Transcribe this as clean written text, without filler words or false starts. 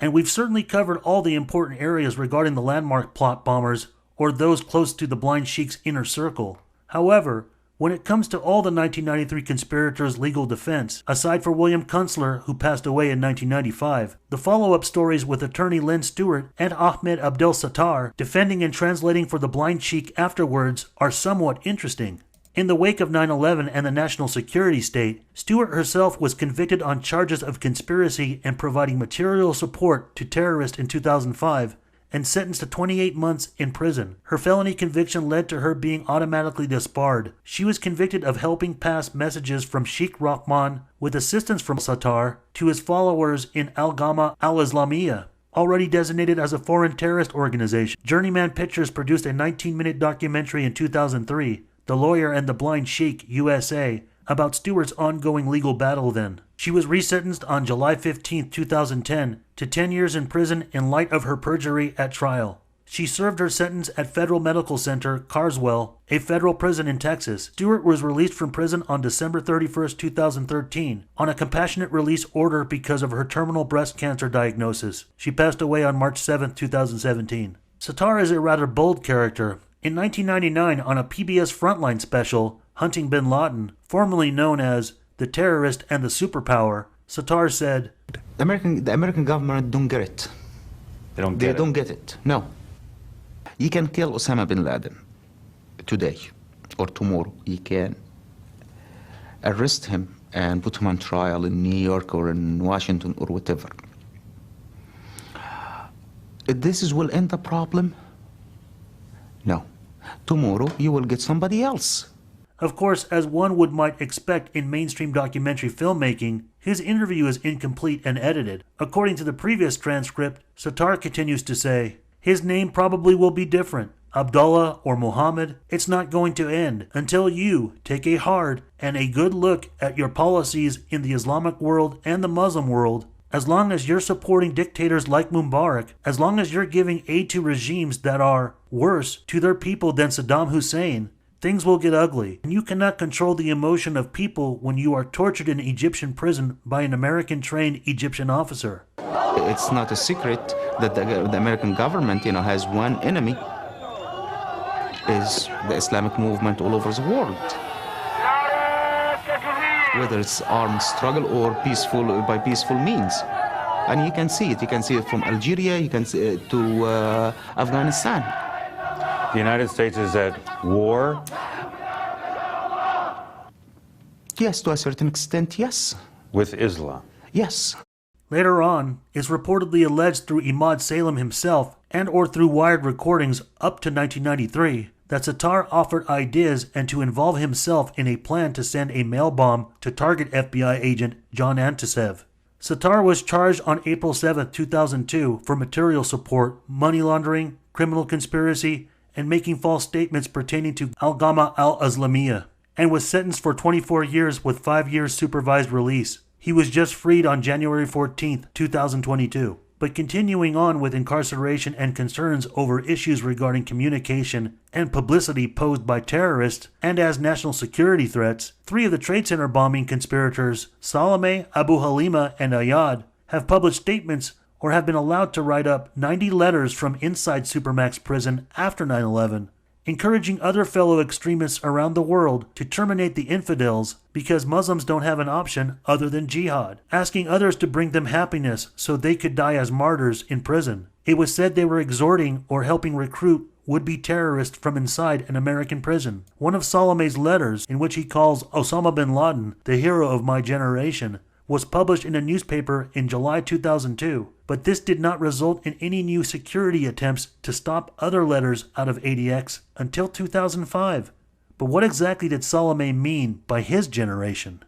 and we've certainly covered all the important areas regarding the landmark plot bombers or those close to the blind sheik's inner circle. However, when it comes to all the 1993 conspirators' legal defense, aside for William Kunstler, who passed away in 1995, the follow-up stories with attorney Lynne Stewart and Ahmed Abdel Sattar defending and translating for the blind sheik afterwards are somewhat interesting. In the wake of 9/11 and the national security state, Stewart herself was convicted on charges of conspiracy and providing material support to terrorists in 2005, and sentenced to 28 months in prison. Her felony conviction led to her being automatically disbarred. She was convicted of helping pass messages from Sheikh Rahman with assistance from Sattar to his followers in Al-Gama al-Islamiyah, already designated as a foreign terrorist organization. Journeyman Pictures produced a 19-minute documentary in 2003, The Lawyer and the Blind Sheik, USA, about Stewart's ongoing legal battle then. She was resentenced on July 15, 2010 to 10 years in prison in light of her perjury at trial. She served her sentence at Federal Medical Center, Carswell, a federal prison in Texas. Stewart was released from prison on December 31, 2013 on a compassionate release order because of her terminal breast cancer diagnosis. She passed away on March 7, 2017. Sattar is a rather bold character. In 1999, on a PBS Frontline special, Hunting Bin Laden, formerly known as The Terrorist and the Superpower, Sattar said, The American government don't get it. They don't get it. No. You can kill Osama bin Laden today or tomorrow. You can arrest him and put him on trial in New York or in Washington or whatever. This will end the problem? No. Tomorrow you will get somebody else. Of course, as one might expect in mainstream documentary filmmaking, his interview is incomplete and edited. According to the previous transcript, Sattar continues to say, his name probably will be different. Abdullah or Muhammad, it's not going to end until you take a hard and a good look at your policies in the Islamic world and the Muslim world. As long as you're supporting dictators like Mubarak, as long as you're giving aid to regimes that are worse to their people than Saddam Hussein, things will get ugly. And you cannot control the emotion of people when you are tortured in Egyptian prison by an American-trained Egyptian officer. It's not a secret that the American government, has one enemy, is the Islamic movement all over the world. Whether it's armed struggle or by peaceful means. And you can see it. You can see it from Algeria, you can see it to Afghanistan. The United States is at war? Yes, to a certain extent, yes. With Islam? Yes. Later on, it's reportedly alleged through Ahmed Salem himself and or through wired recordings up to 1993 that Sattar offered ideas and to involve himself in a plan to send a mail bomb to target FBI agent John Antisev. Sattar was charged on April 7, 2002 for material support, money laundering, criminal conspiracy, and making false statements pertaining to Al-Gama al-Islamiyah, and was sentenced for 24 years with 5 years supervised release. He was just freed on January 14, 2022. But continuing on with incarceration and concerns over issues regarding communication and publicity posed by terrorists and as national security threats, 3 of the Trade Center bombing conspirators, Salome, Abu Halima, and Ayad, have published statements or have been allowed to write up 90 letters from inside Supermax prison after 9/11, encouraging other fellow extremists around the world to terminate the infidels because Muslims don't have an option other than jihad, asking others to bring them happiness so they could die as martyrs in prison. It was said they were exhorting or helping recruit would-be terrorists from inside an American prison. One of Salome's letters, in which he calls Osama bin Laden the hero of my generation, was published in a newspaper in July 2002, but this did not result in any new security attempts to stop other letters out of ADX until 2005. But what exactly did Salome mean by his generation?